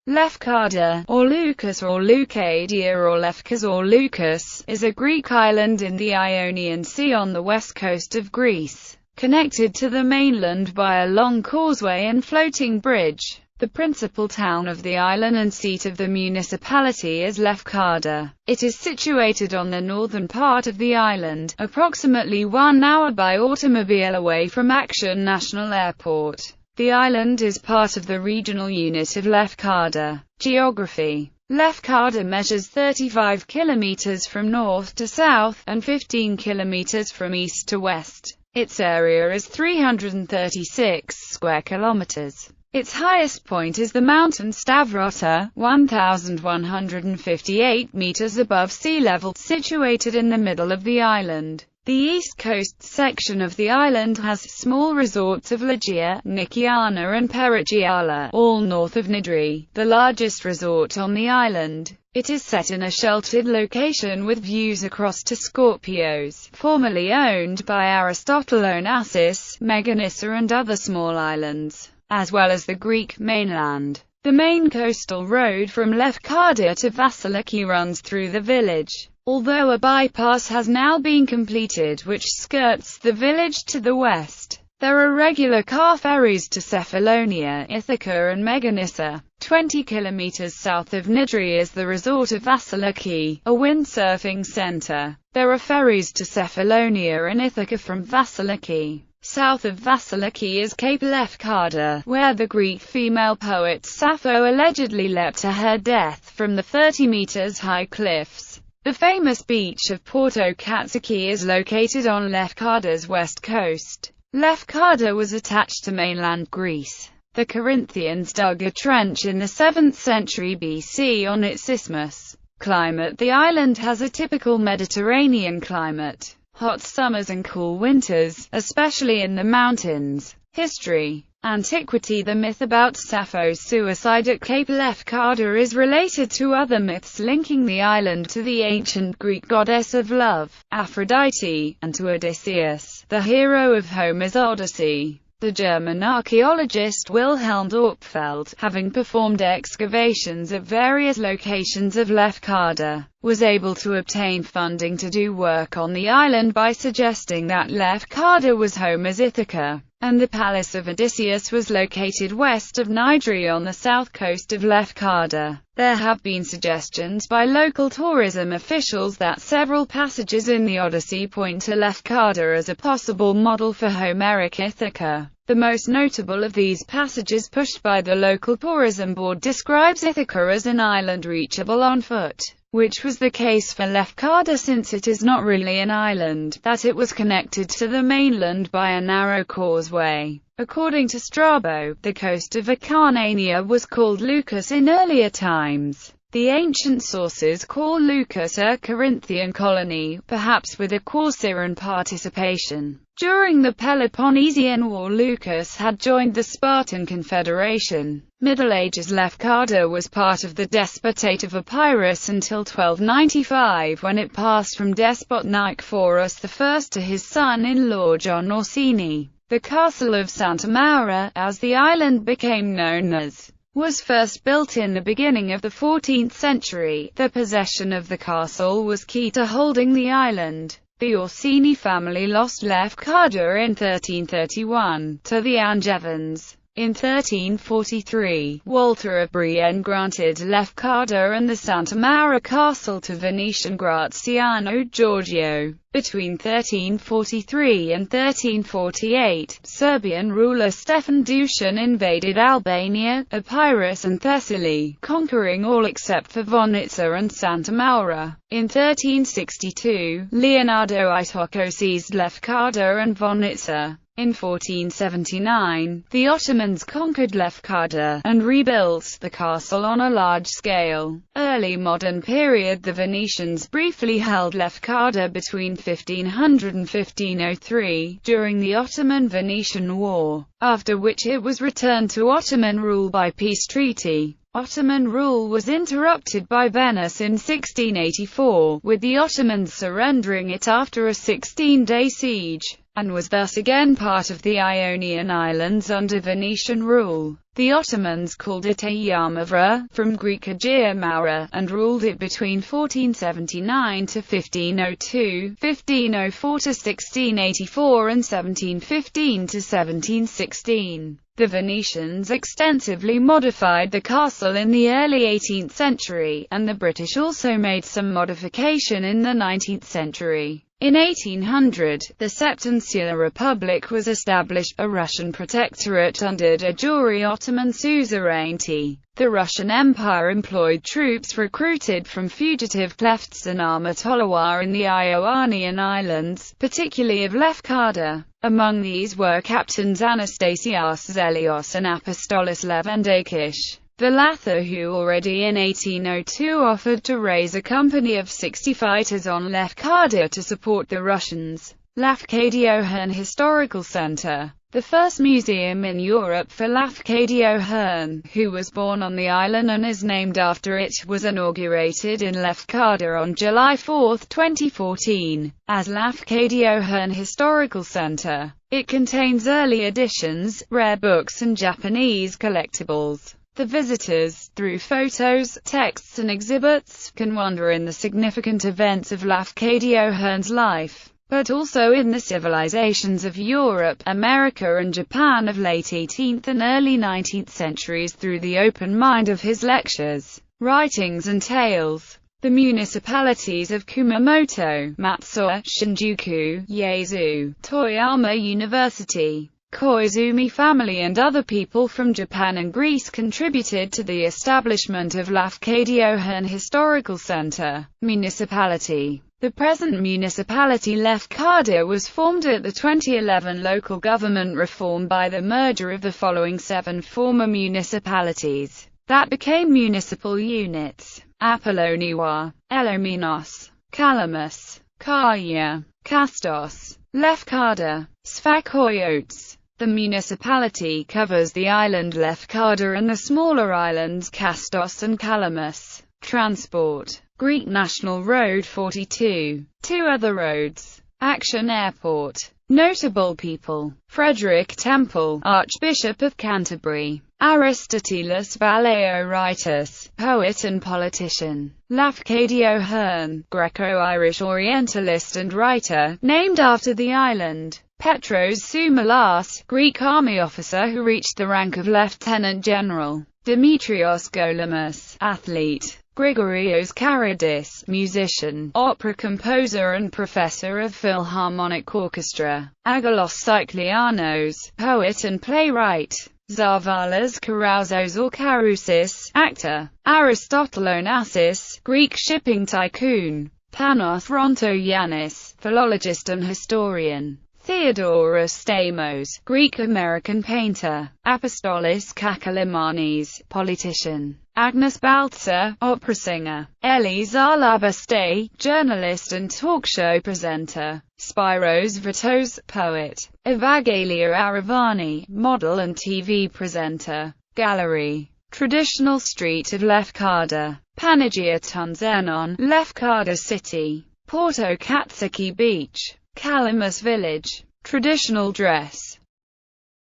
Lefkada, or Lucas or Leucadia or Lefkas or Lucas, is a Greek island in the Ionian Sea on the west coast of Greece, connected to the mainland by a long causeway and floating bridge. The principal town of the island and seat of the municipality is Lefkada. It is situated on the northern part of the island, approximately 1 hour by automobile away from Action National Airport. The island is part of the regional unit of Lefkada. Geography: Lefkada measures 35 kilometers from north to south, and 15 kilometers from east to west. Its area is 336 square kilometers. Its highest point is the mountain Stavrota, 1,158 meters above sea level, situated in the middle of the island. The east coast section of the island has small resorts of Legia, Nikiana and Perigiala, all north of Nidri, the largest resort on the island. It is set in a sheltered location with views across to Scorpios, formerly owned by Aristotle Onassis, Meganissa and other small islands, as well as the Greek mainland. The main coastal road from Lefkada to Vasiliki runs through the village, although a bypass has now been completed which skirts the village to the west. There are regular car ferries to Cephalonia, Ithaca and Meganissa. 20 kilometers south of Nidri is the resort of Vasiliki, a windsurfing center. There are ferries to Cephalonia and Ithaca from Vasiliki. South of Vasiliki is Cape Lefkada, where the Greek female poet Sappho allegedly leapt to her death from the 30 meters high cliffs. The famous beach of Porto Katsiki is located on Lefkada's west coast. Lefkada was attached to mainland Greece. The Corinthians dug a trench in the 7th century BC on its isthmus. Climate: the island has a typical Mediterranean climate. Hot summers and cool winters, especially in the mountains. History: Antiquity: the myth about Sappho's suicide at Cape Lefkada is related to other myths linking the island to the ancient Greek goddess of love, Aphrodite, and to Odysseus, the hero of Homer's Odyssey. The German archaeologist Wilhelm Dorpfeld, having performed excavations at various locations of Lefkada, was able to obtain funding to do work on the island by suggesting that Lefkada was Homer's Ithaca, and the palace of Odysseus was located west of Nidri on the south coast of Lefkada. There have been suggestions by local tourism officials that several passages in the Odyssey point to Lefkada as a possible model for Homeric Ithaca. The most notable of these passages, pushed by the local tourism board, describes Ithaca as an island reachable on foot, which was the case for Lefkada since it is not really an island, that it was connected to the mainland by a narrow causeway. According to Strabo, the coast of Acarnania was called Lucas in earlier times. The ancient sources call Lucas a Corinthian colony, perhaps with a Corcyraean participation. During the Peloponnesian War, Lucas had joined the Spartan Confederation. Middle Ages: Lefkada was part of the Despotate of Epirus until 1295, when it passed from despot Nicephorus I to his son-in-law John Orsini. The castle of Santa Maura, as the island became known as, was first built in the beginning of the 14th century. The possession of the castle was key to holding the island. The Orsini family lost Lefkada in 1331 to the Angevins. In 1343, Walter of Brienne granted Lefkada and the Santa Maura castle to Venetian Graziano Giorgio. Between 1343 and 1348, Serbian ruler Stefan Dušan invaded Albania, Epirus and Thessaly, conquering all except for Vonica and Santa Maura. In 1362, Leonardo Itoko seized Lefkada and Vonica. In 1479, the Ottomans conquered Lefkada, and rebuilt the castle on a large scale. Early modern period: the Venetians briefly held Lefkada between 1500 and 1503, during the Ottoman-Venetian War, after which it was returned to Ottoman rule by peace treaty. Ottoman rule was interrupted by Venice in 1684, with the Ottomans surrendering it after a 16-day siege. and was thus again part of the Ionian Islands under Venetian rule. The Ottomans called it Ayamavra, from Greek Agia Maura, and ruled it between 1479 to 1502, 1504 to 1684 and 1715 to 1716. The Venetians extensively modified the castle in the early 18th century, and the British also made some modification in the 19th century. In 1800, the Septinsular Republic was established, a Russian protectorate under de jure Ottoman suzerainty. The Russian Empire employed troops recruited from fugitive klefts and armor Tolowa in the Ionian Islands, particularly of Lefkada. Among these were Captains Anastasios Zelios and Apostolos Levendakish. The latter, who already in 1802 offered to raise a company of 60 fighters on Lefkada to support the Russians. Lefkada Historical Center, the first museum in Europe for Lefkada, who was born on the island and is named after it, was inaugurated in Lefkada on July 4, 2014, as Lefkada Historical Center. It contains early editions, rare books and Japanese collectibles. The visitors, through photos, texts and exhibits, can wander in the significant events of Lefkada's life, but also in the civilizations of Europe, America and Japan of late 18th and early 19th centuries through the open mind of his lectures, writings and tales. The municipalities of Kumamoto, Matsuo, Shinjuku, Yaesu, Toyama University, Koizumi family and other people from Japan and Greece contributed to the establishment of Lefkada Historical Center. Municipality. The present municipality Lefkada was formed at the 2011 local government reform by the merger of the following 7 former municipalities that became municipal units: Apolloniwa, Elominos, Calamus, Kaya, Kastos, Lefkada, Sfakoyotes. The municipality covers the island Lefkada and the smaller islands Kastos and Calamus. Transport. Greek National Road 42. 2 other roads. Action Airport. Notable people: Frederick Temple, Archbishop of Canterbury. Aristoteles Valeoritis, poet and politician. Lefkada, Greco-Irish Orientalist and writer, named after the island. Petros Soumalas, Greek army officer who reached the rank of lieutenant general. Demetrios Golamas, athlete. Grigorios Karidis, musician, opera composer and professor of Philharmonic Orchestra. Agalos Cyclianos, poet and playwright. Zarvalas Karauzos or Karousis, actor. Aristotle Onassis, Greek shipping tycoon. Panos Rontoyannis, philologist and historian. Theodoros Stamos, Greek-American painter. Apostolos Kakalimanis, politician. Agnes Baltzer, opera singer. Elizar Labaste, journalist and talk show presenter. Spiros Vatos, poet. Evagalia Aravani, model and TV presenter. Gallery. Traditional street of Lefkada. Panagia Tunzenon, Lefkada city. Porto Katsaki beach. Calamus village. Traditional dress.